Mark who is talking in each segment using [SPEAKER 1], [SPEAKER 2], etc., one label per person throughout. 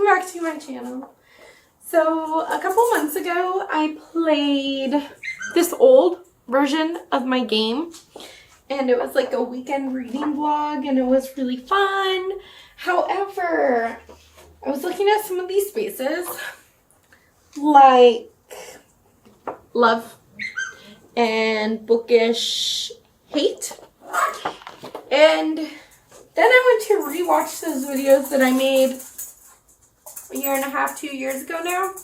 [SPEAKER 1] back to my channel. So a couple months ago I played this old version of my game, and it was like a weekend reading vlog and it was really fun. However, I was looking at some of these spaces like love and bookish hate, and then I went to rewatch those videos that I made a year and a half, 2 years ago now,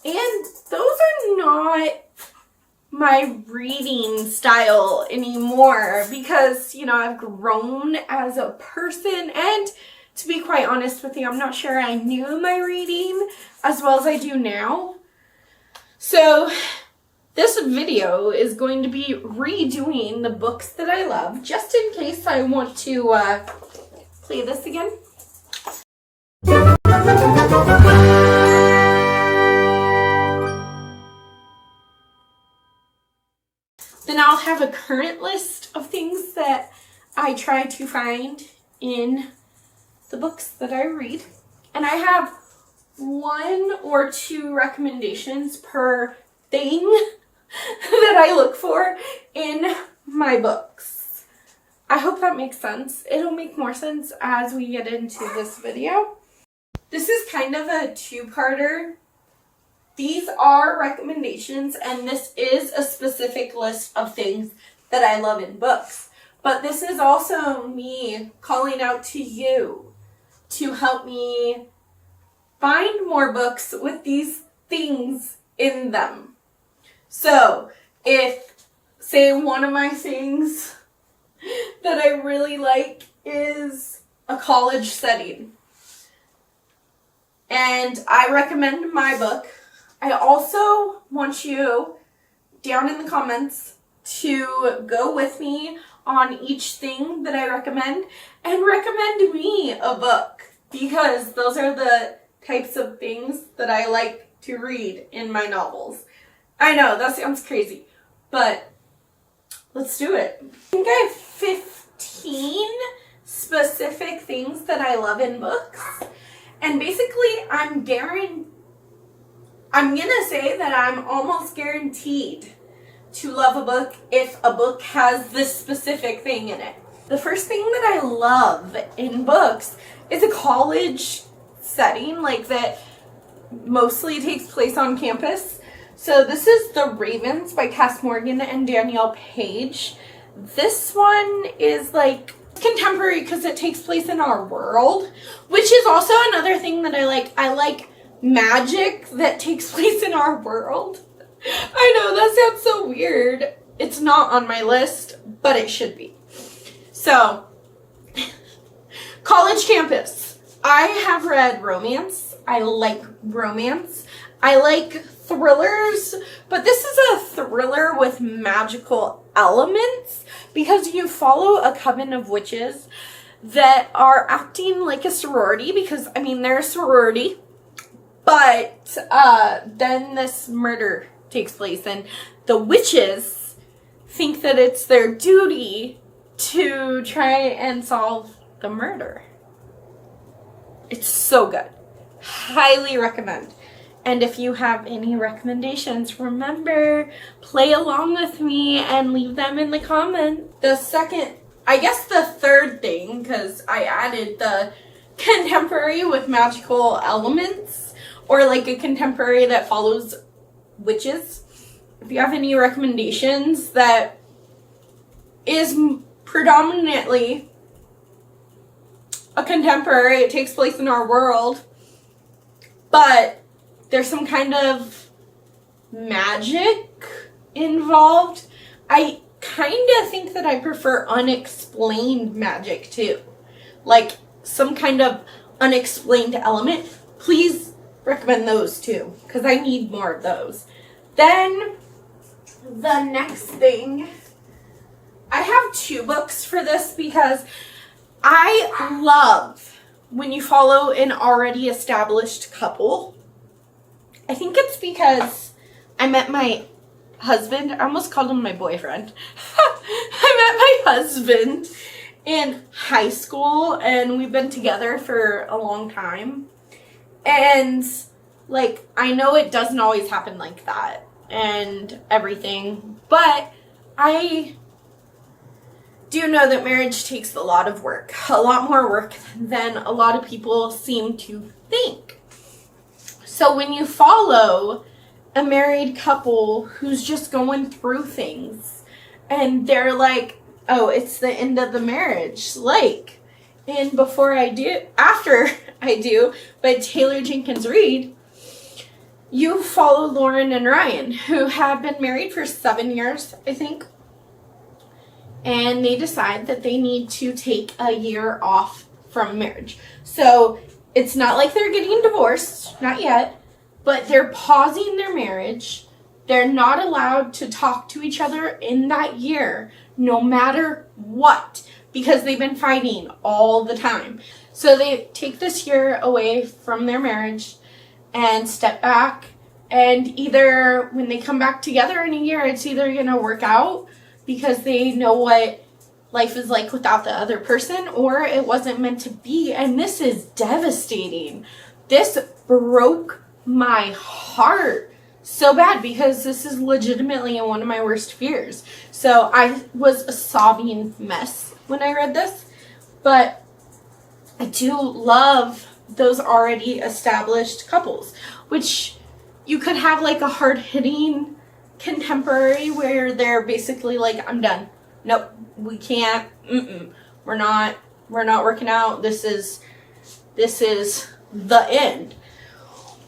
[SPEAKER 1] and those are not my reading style anymore because, you know, I've grown as a person, and to be quite honest with you, I'm not sure I knew my reading as well as I do now. So this video is going to be redoing the books that I love, just in case I want to play this again. Then I'll have a current list of things that I try to find in the books that I read. And I have 1 or 2 recommendations per thing that I look for in my books. I hope that makes sense. It'll make more sense as we get into this video. This is kind of a two-parter. These are recommendations, and this is a specific list of things that I love in books. But this is also me calling out to you to help me find more books with these things in them. So, if, say, one of my things that I really like is a college setting, and I recommend my book, I also want you down in the comments to go with me on each thing that I recommend and recommend me a book, because those are the types of things that I like to read in my novels. I know, that sounds crazy, but let's do it. I think I have 15 specific things that I love in books, and basically I'm gonna say that I'm almost guaranteed to love a book if a book has this specific thing in it. The first thing that I love in books is a college setting, like that mostly takes place on campus. So this is The Ravens by Cass Morgan and Danielle Page. This one is like contemporary because it takes place in our world, which is also another thing that I like. I like magic that takes place in our world. I know, that sounds so weird. It's not on my list, but it should be. So, college campus. I have read romance. I like romance. I like thrillers, but this is a thriller with magical elements because you follow a coven of witches that are acting like a sorority, because, I mean, they're a sorority, but then this murder takes place, and the witches think that it's their duty to try and solve the murder. It's so good. Highly recommend. And if you have any recommendations, remember, play along with me and leave them in the comments. The third thing, because I added the contemporary with magical elements, or like a contemporary that follows witches. If you have any recommendations that is predominantly a contemporary, it takes place in our world, but there's some kind of magic involved, I kind of think that I prefer unexplained magic too. Like some kind of unexplained element. Please recommend those too, because I need more of those. Then the next thing, I have 2 books for this because I love when you follow an already established couple. I think it's because I met my husband. I almost called him my boyfriend. I met my husband in high school, and we've been together for a long time. And, like, I know it doesn't always happen like that and everything, but I do know that marriage takes a lot of work, a lot more work than a lot of people seem to think. So when you follow a married couple who's just going through things and they're like, oh, it's the end of the marriage, like in After I Do by Taylor Jenkins Reid, you follow Lauren and Ryan, who have been married for 7 years, I think. And they decide that they need to take a year off from marriage. So it's not like they're getting divorced, not yet, but they're pausing their marriage. They're not allowed to talk to each other in that year, no matter what, because they've been fighting all the time. So they take this year away from their marriage and step back. And either when they come back together in a year, it's either going to work out because they know what life is like without the other person, or it wasn't meant to be. And this is devastating. This broke my heart so bad because this is legitimately one of my worst fears. So I was a sobbing mess when I read this, but I do love those already established couples, which you could have like a hard-hitting contemporary where they're basically like, I'm done. Nope, we can't. We're not working out. This is the end.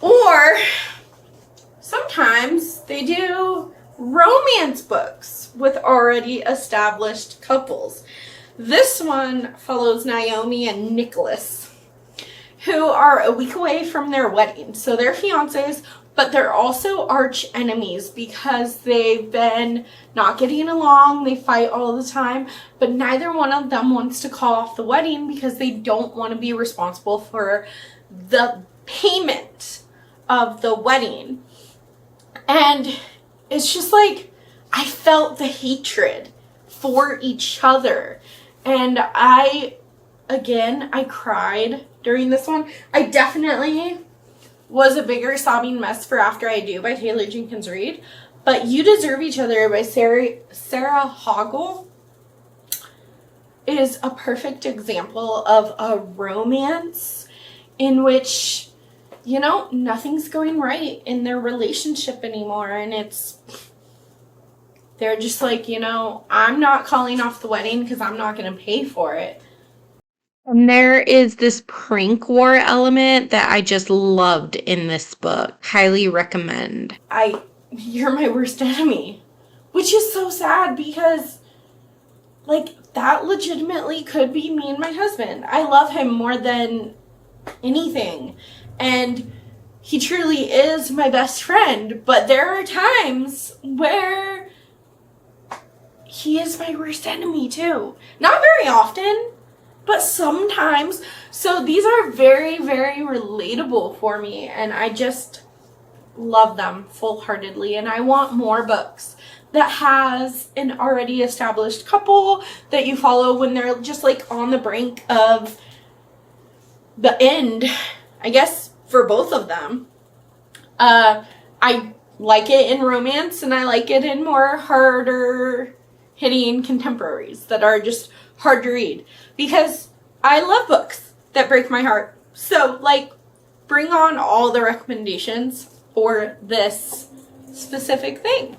[SPEAKER 1] Or sometimes they do romance books with already established couples. This one follows Naomi and Nicholas, who are a week away from their wedding. So they're fiancés, but they're also arch enemies because they've been not getting along. They fight all the time, but neither one of them wants to call off the wedding because they don't want to be responsible for the payment of the wedding. And it's just like, I felt the hatred for each other. And I cried during this one. I definitely was a bigger sobbing mess for After I Do by Taylor Jenkins Reid. But You Deserve Each Other by Sarah Hoggle is a perfect example of a romance in which, you know, nothing's going right in their relationship anymore. And they're just like, you know, I'm not calling off the wedding because I'm not going to pay for it. And there is this prank war element that I just loved in this book. Highly recommend. You're my worst enemy. Which is so sad because, like, that legitimately could be me and my husband. I love him more than anything. And he truly is my best friend. But there are times where he is my worst enemy too. Not very often, but sometimes. So these are very, very relatable for me, and I just love them full-heartedly. And I want more books that has an already established couple that you follow when they're just like on the brink of the end, I guess, for both of them. I like it in romance, and I like it in more harder hitting contemporaries that are just hard to read, because I love books that break my heart. So, like, bring on all the recommendations for this specific thing.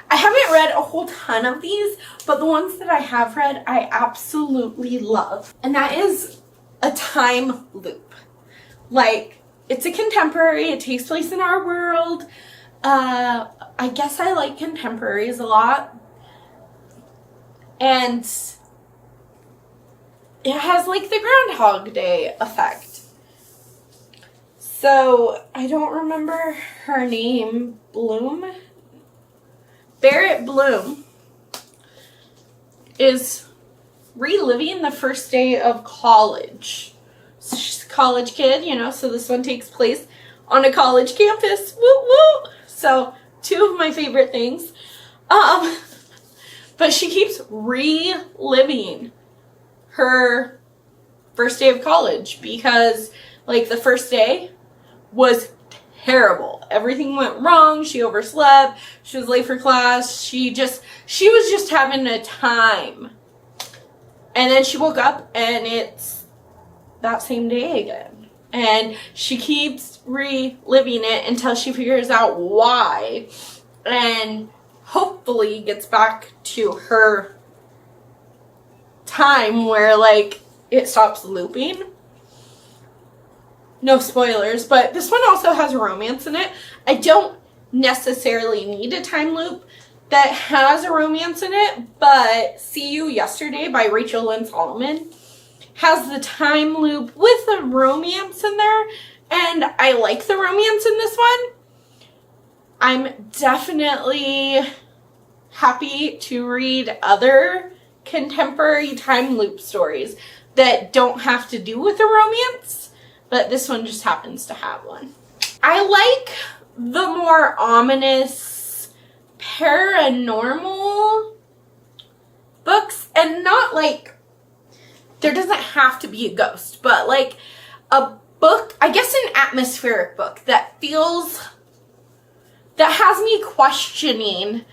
[SPEAKER 1] I haven't read a whole ton of these, but the ones that I have read, I absolutely love. And that is A Time Loop. Like, it's a contemporary, it takes place in our world. I guess I like contemporaries a lot. And it has like the Groundhog Day effect. So I don't remember her name. Barrett Bloom is reliving the first day of college. So she's a college kid, you know, so this one takes place on a college campus. Woo woo! So two of my favorite things. But she keeps reliving her first day of college because, like, the first day was terrible. Everything went wrong. She overslept. She was late for class. She was just having a time. And then she woke up and it's that same day again. And she keeps reliving it until she figures out why. And hopefully gets back to her time where, like, it stops looping. No spoilers, but this one also has romance in it. I don't necessarily need a time loop that has a romance in it, but See You Yesterday by Rachel Lynn Solomon has the time loop with the romance in there, and I like the romance in this one. I'm definitely happy to read other contemporary time loop stories that don't have to do with a romance, but this one just happens to have one. I like the more ominous paranormal books, and not like, there doesn't have to be a ghost, but like a book, I guess an atmospheric book that has me questioning,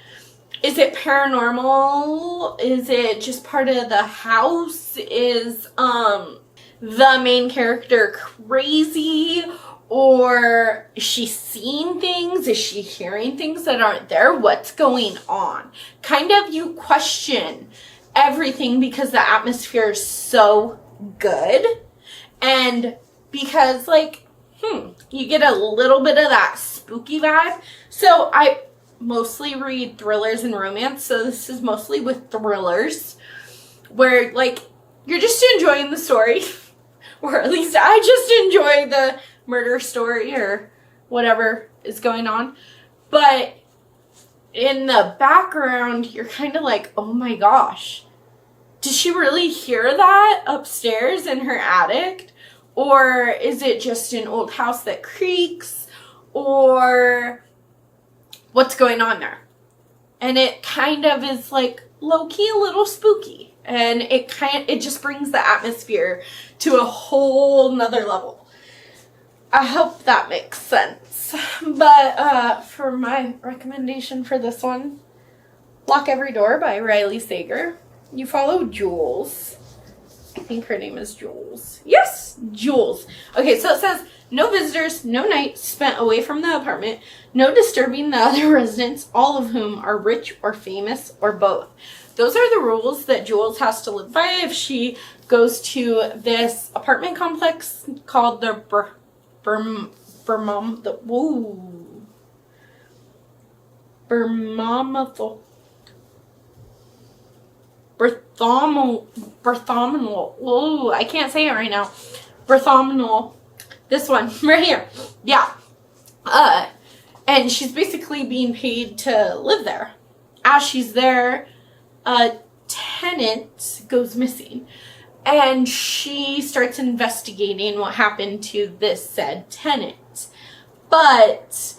[SPEAKER 1] is it paranormal? Is it just part of the house? Is the main character crazy? Or is she seeing things? Is she hearing things that aren't there? What's going on? Kind of, you question everything because the atmosphere is so good. And because, like, you get a little bit of that spooky vibe. So I mostly read thrillers and romance, so this is mostly with thrillers where, like, you're just enjoying the story, or at least I just enjoy the murder story or whatever is going on, but in the background you're kind of like, oh my gosh, did she really hear that upstairs in her attic? Or is it just an old house that creaks? Or what's going on there? And it kind of is like low-key a little spooky. And it just brings the atmosphere to a whole nother level. I hope that makes sense. But for my recommendation for this one, Lock Every Door by Riley Sager. You follow Jules. I think her name is Jules. Yes, Jules. Okay, so it says, no visitors, no night spent away from the apartment, no disturbing the other residents, all of whom are rich or famous or both. Those are the rules that Jules has to live by if she goes to this apartment complex called the Berthominal. Ooh, I can't say it right now. Berthominal. This one right here. Yeah. And she's basically being paid to live there. As she's there, a tenant goes missing. And she starts investigating what happened to this said tenant. But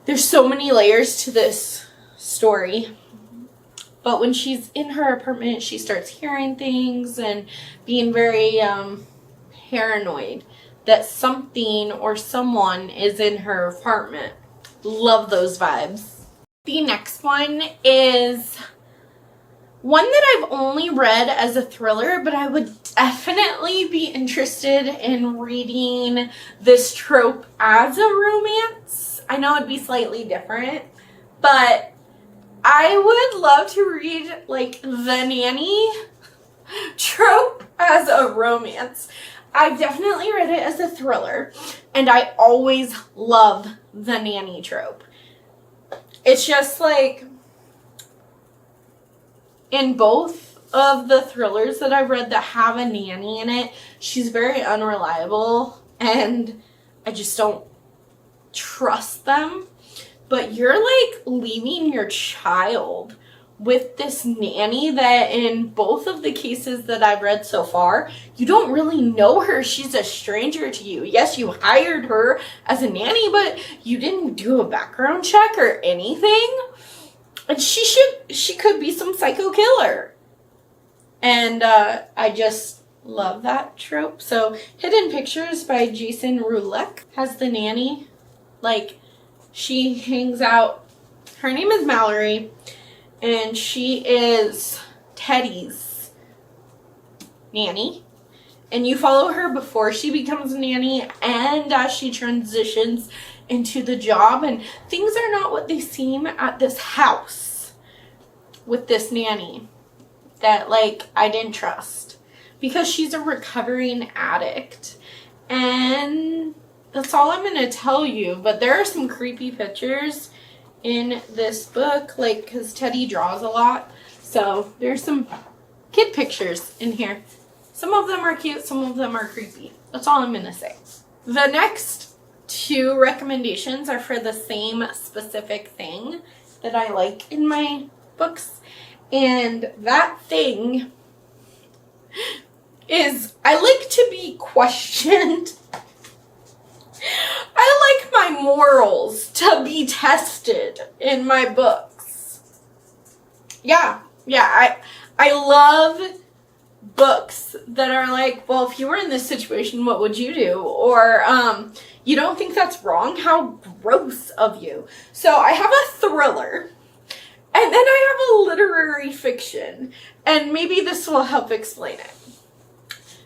[SPEAKER 1] there's so many layers to this story. But when she's in her apartment, she starts hearing things and being very paranoid that something or someone is in her apartment. Love those vibes. The next one is one that I've only read as a thriller, but I would definitely be interested in reading this trope as a romance. I know it'd be slightly different, but I would love to read, like, the nanny trope as a romance. I definitely read it as a thriller, and I always love the nanny trope. It's just like, in both of the thrillers that I've read that have a nanny in it, she's very unreliable, and I just don't trust them. But you're, like, leaving your child with this nanny that in both of the cases that I've read so far, you don't really know her. She's a stranger to you. Yes, you hired her as a nanny, but you didn't do a background check or anything. And she could be some psycho killer. And I just love that trope. So Hidden Pictures by Jason Rulek has the nanny. Like, she hangs out. Her name is Mallory, and she is Teddy's nanny. And you follow her before she becomes a nanny and as she transitions into the job. And things are not what they seem at this house with this nanny that, like, I didn't trust. Because she's a recovering addict. And that's all I'm going to tell you. But there are some creepy pictures in this book. Like, because Teddy draws a lot. So there's some kid pictures in here. Some of them are cute, some of them are creepy. That's all I'm going to say. The next two recommendations are for the same specific thing that I like in my books. And that thing is, I like to be questioned. I like my morals to be tested in my books. Yeah, I love books that are like, well, if you were in this situation, what would you do? Or, you don't think that's wrong? How gross of you. So I have a thriller, and then I have a literary fiction, and maybe this will help explain it.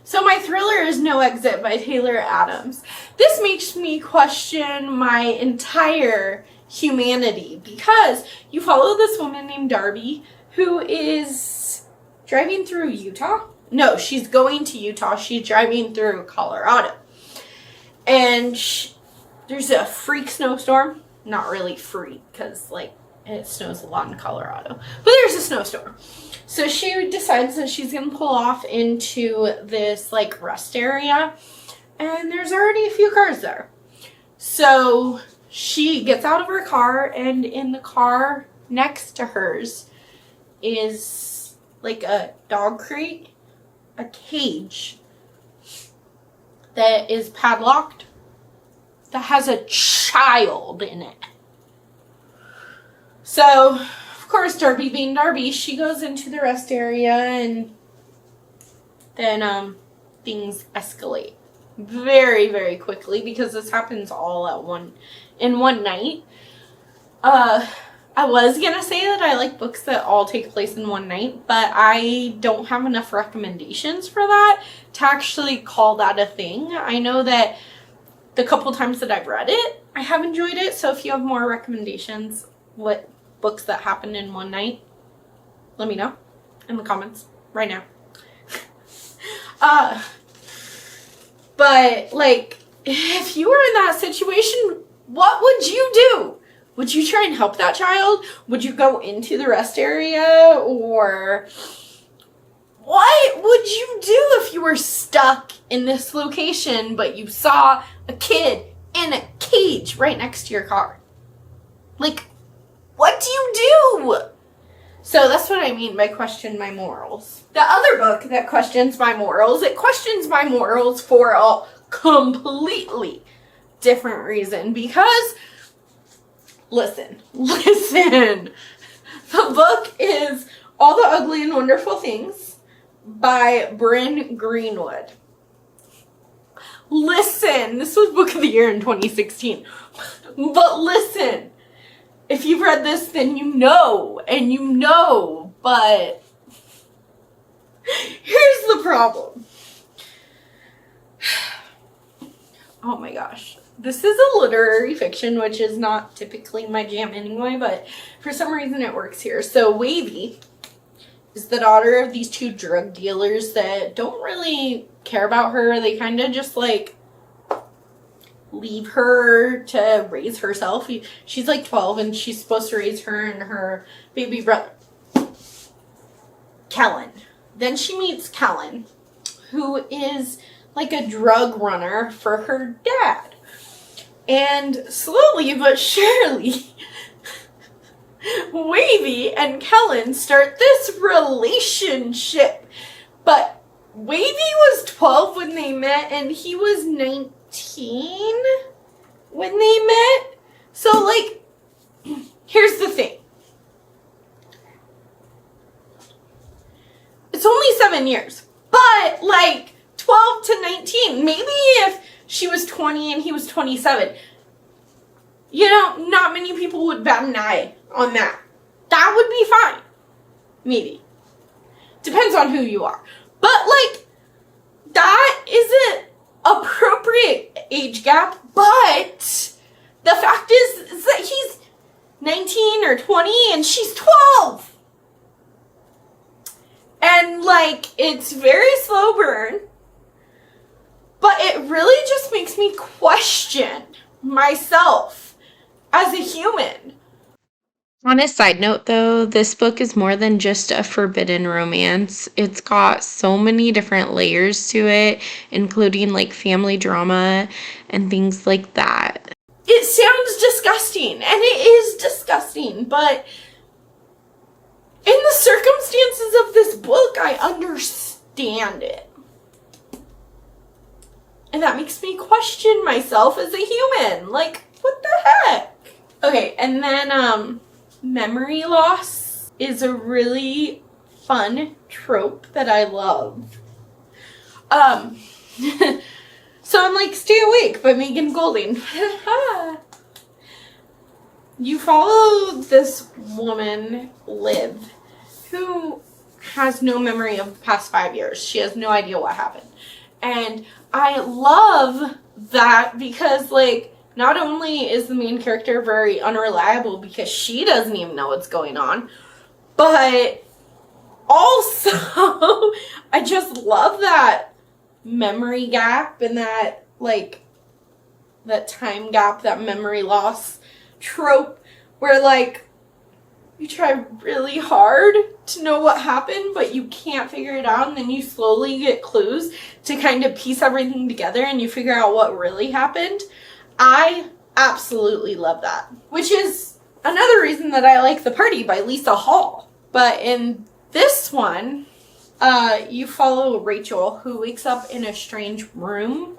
[SPEAKER 1] So my thriller is No Exit by Taylor Adams. This makes me question my entire humanity, because you follow this woman named Darby who is driving through Utah. No, she's going to Utah. She's driving through Colorado. And there's a freak snowstorm. Not really freak, because, like, it snows a lot in Colorado. But there's a snowstorm. So she decides that she's going to pull off into this, like, rest area. And there's already a few cars there. So she gets out of her car, and in the car next to hers is, like, a dog crate, a cage that is padlocked that has a child in it. So, of course, Darby being Darby, she goes into the rest area, and then things escalate very, very quickly, because this happens all in one night. I was gonna say that I like books that all take place in one night, but I don't have enough recommendations for that to actually call that a thing. I know that the couple times that I've read it, I have enjoyed it. So if you have more recommendations, what books that happen in one night, let me know in the comments right now. But, like, if you were in that situation, what would you do? Would you try and help that child? Would you go into the rest area? Or what would you do if you were stuck in this location, but you saw a kid in a cage right next to your car? Like, what do you do? So that's what I mean by question my morals. The other book that questions my morals, it questions my morals for a completely different reason. Because, listen. The book is All the Ugly and Wonderful Things by Bryn Greenwood. Listen, this was Book of the Year in 2016. But listen, if you've read this, then you know, but here's the problem. Oh my gosh. This is a literary fiction, which is not typically my jam anyway, but for some reason it works here. So Wavy is the daughter of these two drug dealers that don't really care about her. They kind of just, like, leave her to raise herself. She's like 12, and she's supposed to raise her and her baby brother, Kellen. Then she meets Kellen, who is like a drug runner for her dad. And slowly but surely, Wavy and Kellen start this relationship. But Wavy was 12 when they met, and he was 19 when they met. So, like, here's the thing. It's only 7 years. But, like, 20 and he was 27. You know, not many people would bat an eye on that. That would be fine. Maybe. Depends on who you are. But, like, that is an appropriate age gap, but the fact is that he's 19 or 20 and she's 12. And, like, it's very slow burn, but it really just makes me question myself as a human.
[SPEAKER 2] On a side note, though, this book is more than just a forbidden romance. It's got so many different layers to it, including, like, family drama and things like that.
[SPEAKER 1] It sounds disgusting, and it is disgusting, but in the circumstances of this book, I understand it. And that makes me question myself as a human. Like, what the heck? Okay, and then, memory loss is a really fun trope that I love. So I'm like, Stay Awake by Megan Golding. You follow this woman, Liv, who has no memory of the past 5 years. She has no idea what happened. And I love that because, like, not only is the main character very unreliable because she doesn't even know what's going on, but also I just love that memory gap and that, like, that time gap, that memory loss trope where, like, you try really hard to know what happened, but you can't figure it out, and then you slowly get clues to kind of piece everything together and you figure out what really happened. I absolutely love that. Which is another reason that I like The Party by Lisa Hall. But in this one, you follow Rachel, who wakes up in a strange room.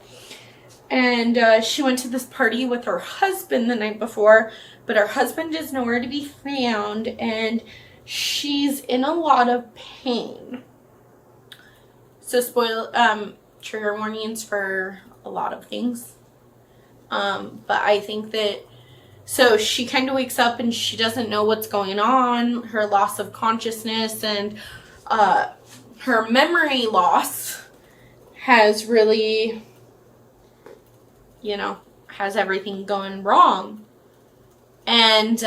[SPEAKER 1] And she went to this party with her husband the night before, but her husband is nowhere to be found, and she's in a lot of pain. So trigger warnings for a lot of things. But I think that, so she kind of wakes up and she doesn't know what's going on, her loss of consciousness, and her memory loss has really, you know, has everything going wrong. And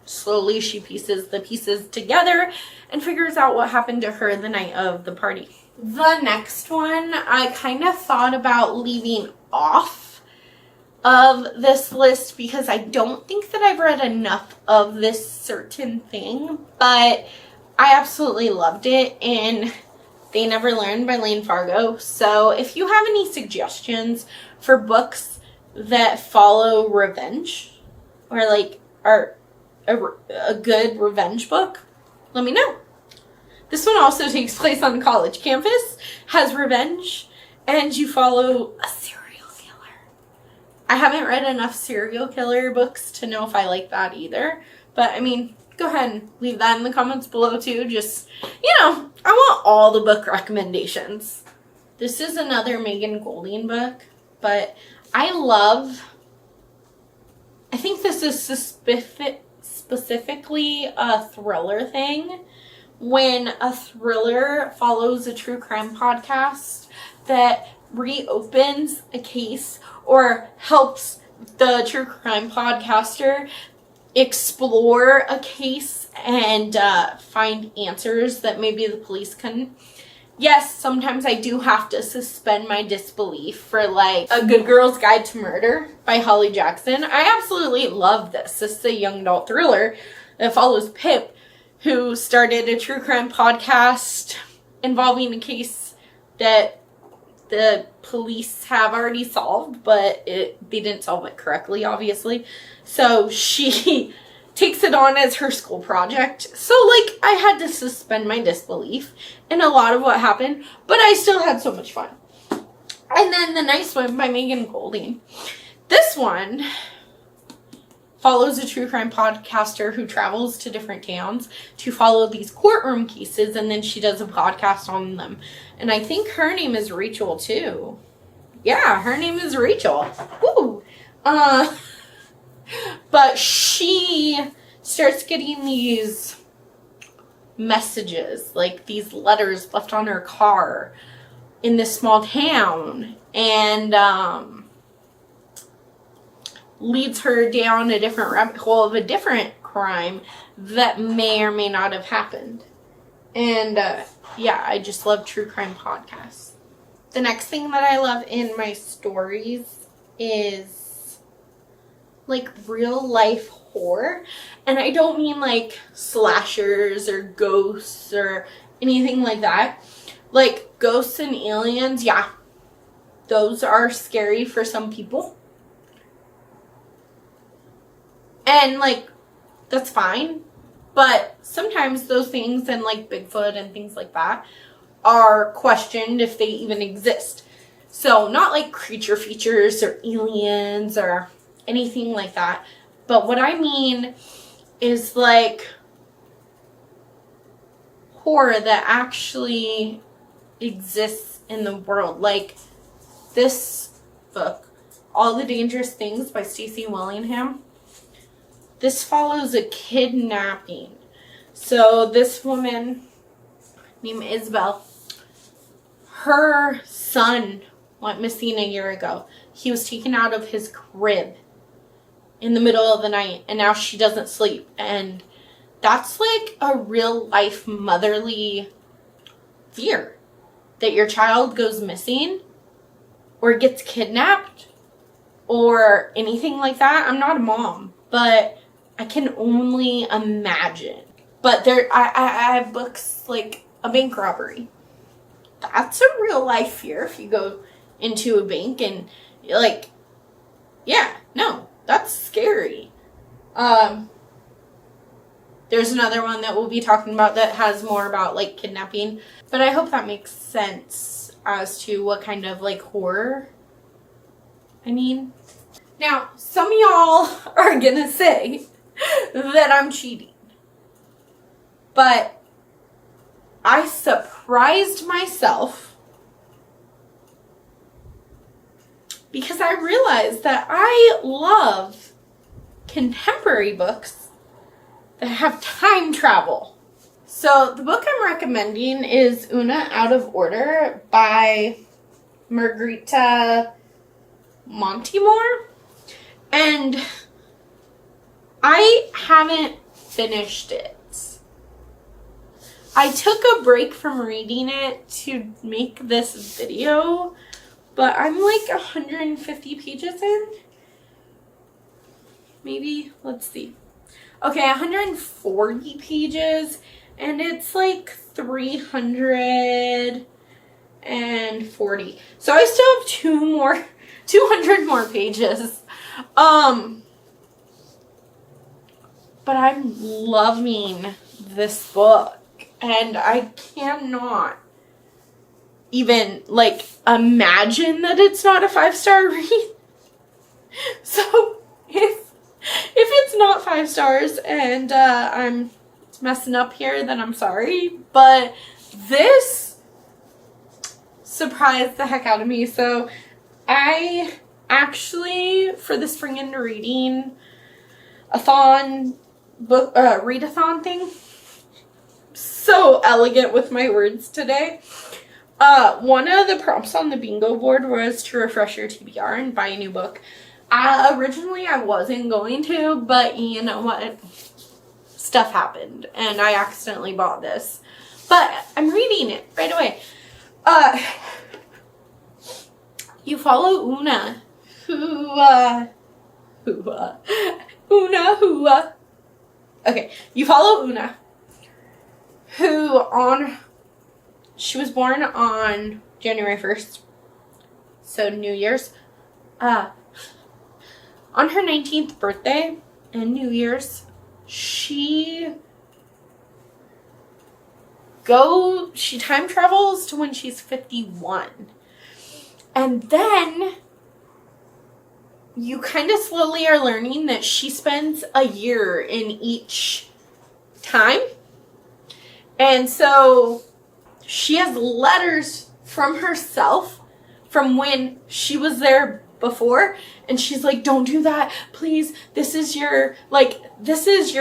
[SPEAKER 1] slowly she pieces the pieces together and figures out what happened to her the night of the party. The next one I kind of thought about leaving off of this list because I don't think that I've read enough of this certain thing, but I absolutely loved it in They Never Learned by Lane Fargo. So if you have any suggestions for books that follow revenge or, like, are a good revenge book, let me know. This one also takes place on a college campus, has revenge, and you follow a serial killer. I haven't read enough serial killer books to know if I like that either. But, I mean, go ahead and leave that in the comments below too. Just, you know, I want all the book recommendations. This is another Megan Golding book, but I think this is specifically a thriller thing. When a thriller follows a true crime podcast that reopens a case or helps the true crime podcaster explore a case and find answers that maybe the police couldn't. Yes, sometimes I do have to suspend my disbelief for, like, A Good Girl's Guide to Murder by Holly Jackson. I absolutely love this. This is a young adult thriller that follows Pip, who started a true crime podcast involving a case that the police have already solved, but they didn't solve it correctly, obviously. So she takes it on as her school project. So, like, I had to suspend my disbelief in a lot of what happened, but I still had so much fun. And then The Nice One by Megan Golding. This one follows a true crime podcaster who travels to different towns to follow these courtroom cases, and then she does a podcast on them. And I think her name is Rachel too. Yeah, her name is Rachel. Woo! But she starts getting these messages, like these letters left on her car in this small town, and leads her down a different rabbit hole of a different crime that may or may not have happened. And yeah, I just love true crime podcasts. The next thing that I love in my stories is like real life horror. And I don't mean like slashers or ghosts or anything like that. Like ghosts and aliens, yeah, those are scary for some people. And like, that's fine. But sometimes those things, and like Bigfoot and things like that, are questioned if they even exist. So not like creature features or aliens or anything like that. But what I mean is like horror that actually exists in the world. Like this book, All the Dangerous Things by Stacey Willingham. This follows a kidnapping. So this woman named Isabel, her son went missing a year ago. He was taken out of his crib in the middle of the night, and now she doesn't sleep. And that's like a real life motherly fear that your child goes missing or gets kidnapped or anything like that. I'm not a mom, but I can only imagine. But I have books like a bank robbery. That's a real life fear if you go into a bank and like, yeah, no, that's scary. There's another one that we'll be talking about that has more about like kidnapping. But I hope that makes sense as to what kind of like horror I mean. Now, some of y'all are gonna say that I'm cheating. But I surprised myself because I realized that I love contemporary books that have time travel. So the book I'm recommending is Una Out of Order by Margarita Montemore. And I haven't finished it. I took a break from reading it to make this video, but I'm like 150 pages in. Maybe, let's see. Okay, 140 pages, and it's like 340. So I still have 200 more pages. But I'm loving this book, and I cannot even like imagine that it's not a 5-star read. So if it's not 5 stars and I'm messing up here, then I'm sorry. But this surprised the heck out of me. So I actually, for the spring into reading readathon thing, so elegant with my words today. One of the prompts on the bingo board was to refresh your TBR and buy a new book. Originally I wasn't going to, but you know what? Stuff happened and I accidentally bought this. But I'm reading it right away. You follow Una, okay, you follow Una, she was born on January 1st, so New Year's. On her 19th birthday and New Year's, she time travels to when she's 51. And then you kind of slowly are learning that she spends a year in each time. And so she has letters from herself from when she was there before, and she's like, don't do that, please. This is your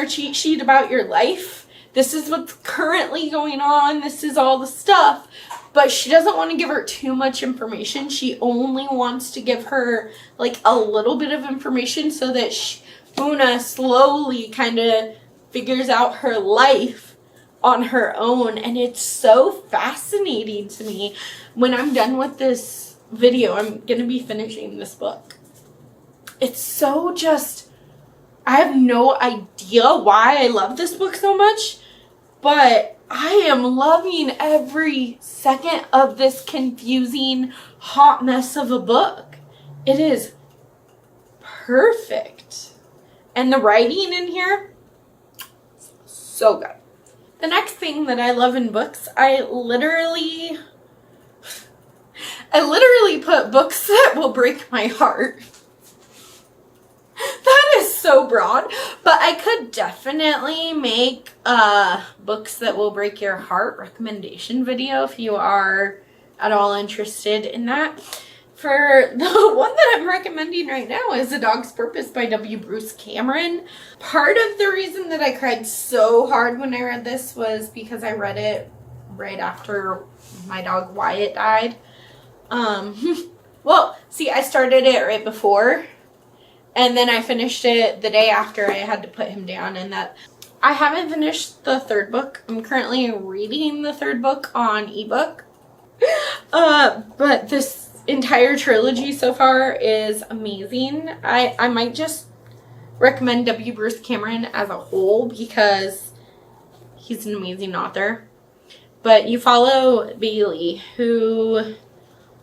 [SPEAKER 1] cheat sheet about your life. This is what's currently going on. This is all the stuff. But she doesn't want to give her too much information. She only wants to give her like a little bit of information so that Una slowly kind of figures out her life on her own. And it's so fascinating to me. When I'm done with this video, I'm going to be finishing this book. It's so just, I have no idea why I love this book so much, but I am loving every second of this confusing hot mess of a book. It is perfect. And the writing in here, so good. The next thing that I love in books, I literally put books that will break my heart. That is so broad, but I could definitely make a books that will break your heart recommendation video if you are at all interested in that. For the one that I'm recommending right now is A Dog's Purpose by W. Bruce Cameron. Part of the reason that I cried so hard when I read this was because I read it right after my dog Wyatt died. Well, see, I started it right before, and then I finished it the day after I had to put him down, and that I haven't finished the third book. I'm currently reading the third book on ebook. But this entire trilogy so far is amazing. I might just recommend W. Bruce Cameron as a whole because he's an amazing author. But you follow Bailey, who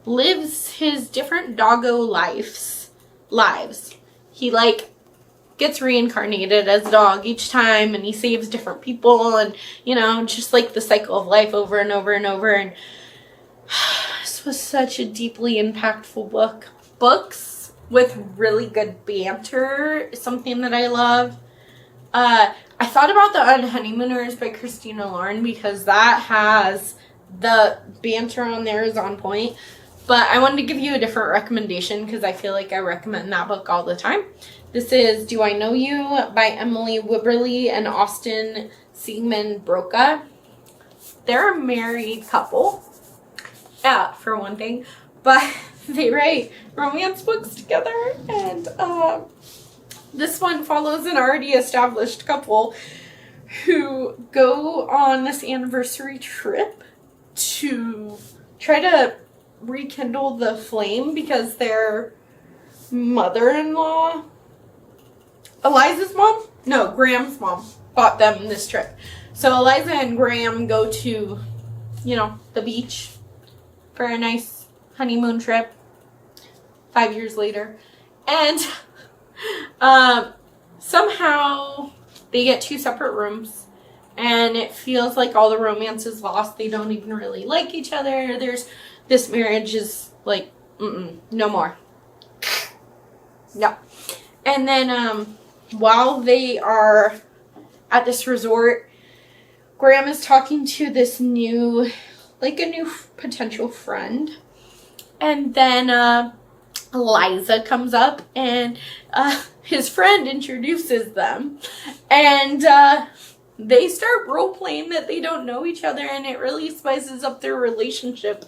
[SPEAKER 1] lives his different doggo lives. He like gets reincarnated as a dog each time, and he saves different people, and you know, just like the cycle of life over and over and over. And this was such a deeply impactful book. Books with really good banter is something that I love. I thought about The Unhoneymooners by Christina Lauren because that has the banter on there is on point. But I wanted to give you a different recommendation because I feel like I recommend that book all the time. This is Do I Know You by Emily Wibberley and Austin Siegmund Broca. They're a married couple, for one thing, but they write romance books together. And this one follows an already established couple who go on this anniversary trip to try to rekindle the flame because their mother-in-law, Graham's mom bought them this trip. So Eliza and Graham go to, the beach for a nice honeymoon trip 5 years later. And somehow they get 2 separate rooms. And it feels like all the romance is lost. They don't even really like each other. This marriage is like, no more. No. And then while they are at this resort, Graham is talking to this new potential friend. And then Eliza comes up and his friend introduces them. And they start role-playing that they don't know each other, and it really spices up their relationship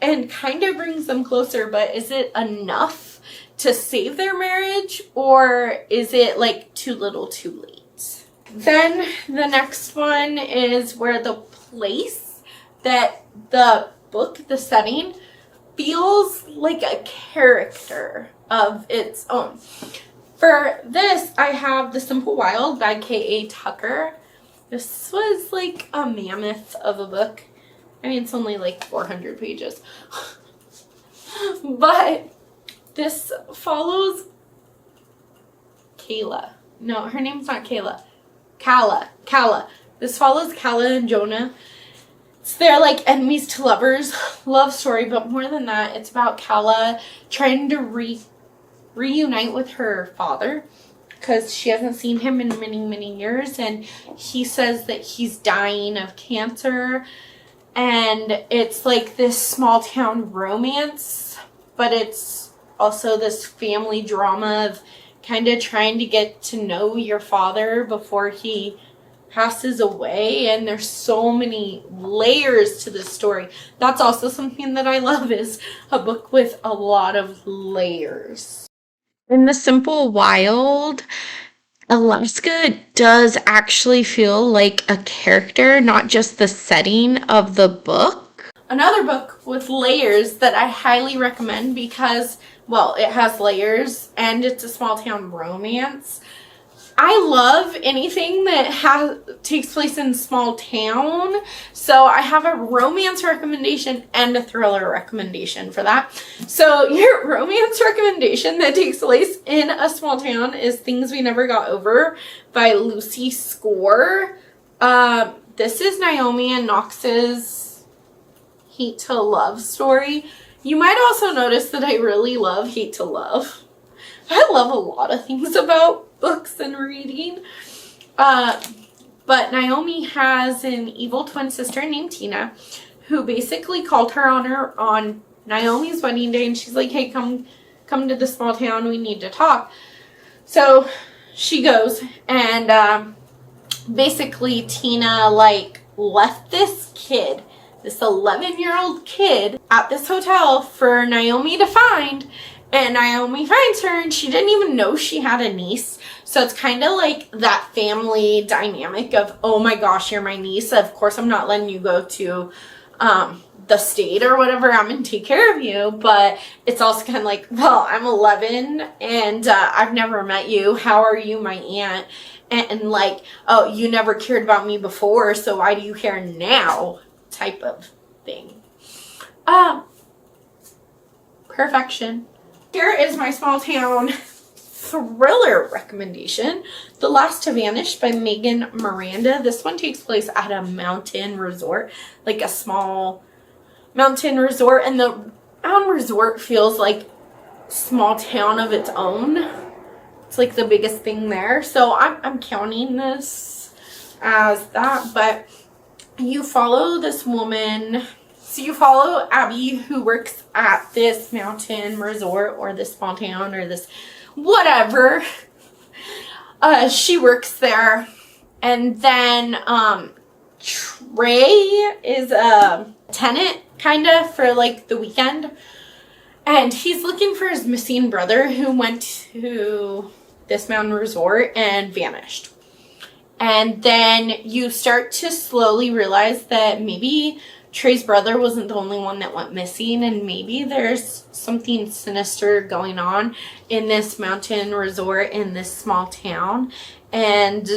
[SPEAKER 1] and kind of brings them closer. But is it enough to save their marriage, or is it like too little too late? Then the next one is where the place that the book, the setting, feels like a character of its own. For this, I have The Simple Wild by K.A. Tucker. This was like a mammoth of a book. I mean, it's only like 400 pages. But this follows Kayla. No, her name's not Kayla. Kala. This follows Kala and Jonah. It's their like enemies to lovers love story, but more than that, it's about Kala trying to reunite with her father, because she hasn't seen him in many years, and he says that he's dying of cancer, and it's like this small town romance but it's also this family drama of kind of trying to get to know your father before he passes away, and there's so many layers to this story. That's also something that I love, is a book with a lot of layers.
[SPEAKER 2] In The Simple Wild, Alaska does actually feel like a character, not just the setting of the book.
[SPEAKER 1] Another book with layers that I highly recommend because, well, it has layers and it's a small town romance. I love anything that takes place in a small town, so I have a romance recommendation and a thriller recommendation for that. So your romance recommendation that takes place in a small town is Things We Never Got Over by Lucy Score. This is Naomi and Knox's Hate to Love story. You might also notice that I really love Hate to Love. I love a lot of things about books and reading. But Naomi has an evil twin sister named Tina who basically called her on Naomi's wedding day, and she's like, hey, come to the small town, we need to talk. So she goes, and basically Tina left this kid, this 11-year-old kid, at this hotel for Naomi to find. And Naomi finds her, and she didn't even know she had a niece. So it's kind of like that family dynamic of, oh my gosh, you're my niece. Of course, I'm not letting you go to the state or whatever. I'm going to take care of you. But it's also kind of like, well, I'm 11, and I've never met you. How are you, my aunt? And like, oh, you never cared about me before, so why do you care now? Type of thing. Perfection. Here is my small town thriller recommendation, The Last to Vanish by Megan Miranda. This one takes place at a mountain resort, like a small mountain resort, and the mountain resort feels like small town of its own. It's like the biggest thing there, so I'm counting this as that. But you follow this woman. So you follow Abby, who works at this mountain resort or this small town or this whatever. She works there. And then Trey is a tenant kind of for like the weekend. And he's looking for his missing brother who went to this mountain resort and vanished. And then you start to slowly realize that maybe Trey's brother wasn't the only one that went missing, and maybe there's something sinister going on in this mountain resort in this small town. And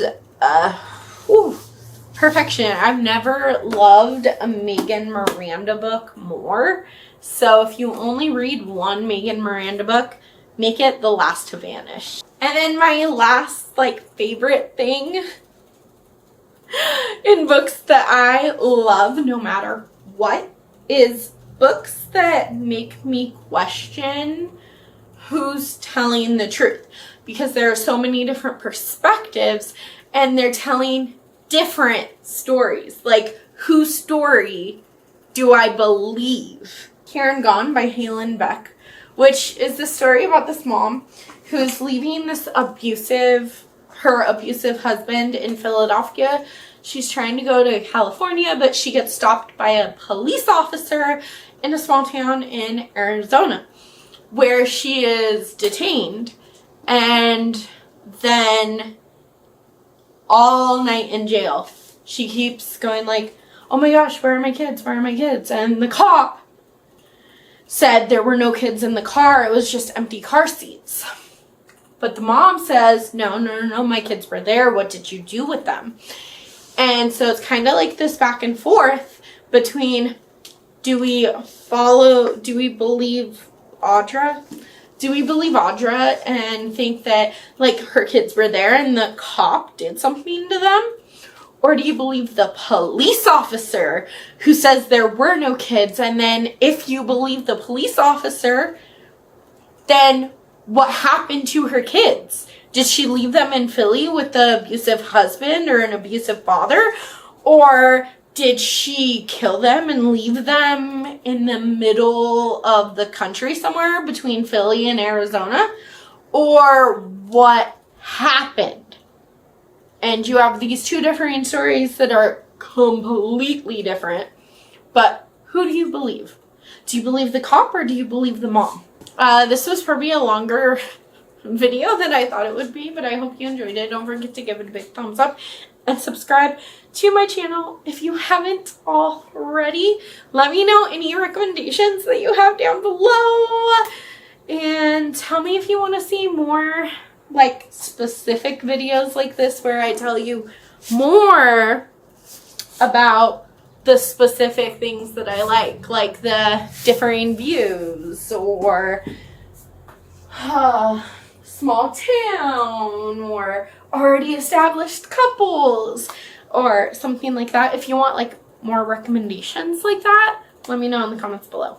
[SPEAKER 1] perfection. I've never loved a Megan Miranda book more. So if you only read one Megan Miranda book, make it The Last to Vanish. And then my last favorite thing in books that I love no matter what is books that make me question who's telling the truth, because there are so many different perspectives and they're telling different stories. Like, whose story do I believe? Here and Gone by Helen Beck, which is the story about this mom who's leaving this abusive husband in Philadelphia. She's trying to go to California, but she gets stopped by a police officer in a small town in Arizona, where she is detained. And then all night in jail, she keeps going like, oh my gosh, where are my kids? Where are my kids? And the cop said there were no kids in the car. It was just empty car seats. But the mom says, no, my kids were there. What did you do with them? And so it's kind of like this back and forth between, do we believe Audra? Do we believe Audra and think that her kids were there and the cop did something to them? Or do you believe the police officer who says there were no kids? And then if you believe the police officer, then what happened to her kids? Did she leave them in Philly with the abusive husband or an abusive father? Or did she kill them and leave them in the middle of the country somewhere between Philly and Arizona? Or what happened? And you have these two differing stories that are completely different. But who do you believe? Do you believe the cop or do you believe the mom? This was probably a longer video than I thought it would be, but I hope you enjoyed it. Don't forget to give it a big thumbs up and subscribe to my channel if you haven't already. Let me know any recommendations that you have down below, and tell me if you want to see more like specific videos like this where I tell you more about the specific things that I like the differing views, or small town, or already established couples, or something like that. If you want like more recommendations like that, let me know in the comments below.